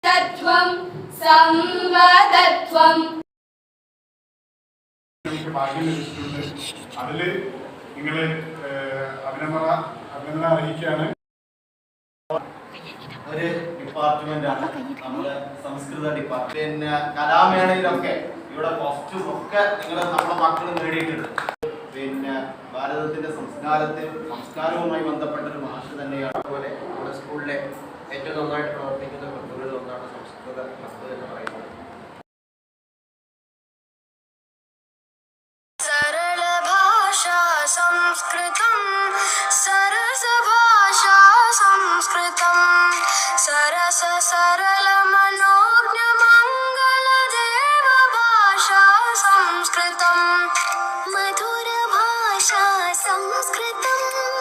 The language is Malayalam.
തത്വം സംവദത്വം. ഭാഗ്യം ലഭിച്ചിട്ടുണ്ട്. അതില് നിങ്ങള് അഭിനന്ദനം അറിയിക്കുകയാണ്. ഒരു ഡിപ്പാർട്ട്മെന്റാണ് നമ്മുടെ സംസ്കൃത ഡിപ്പാർട്ട്മെന്റ്. പിന്നെ കലാമേളയിലൊക്കെ ഇവിടെ ഫസ്റ്റും ഒക്കെ നമ്മുടെ മക്കൾ നേടിയിട്ടുണ്ട്. പിന്നെ ഭാരതത്തിന്റെ സംസ്കാരവുമായി ബന്ധപ്പെട്ട ഒരു മാഷ് തന്നെയാണ്. അതുപോലെ നമ്മുടെ സ്കൂളിലെ ഏറ്റവും നന്നായിട്ട് പ്രവർത്തിക്കുന്ന ക്ലബ്ബുകളിൽ ഒന്നാണ് സംസ്കൃത ക്ലബ്ബ് എന്ന് പറയുന്നത്.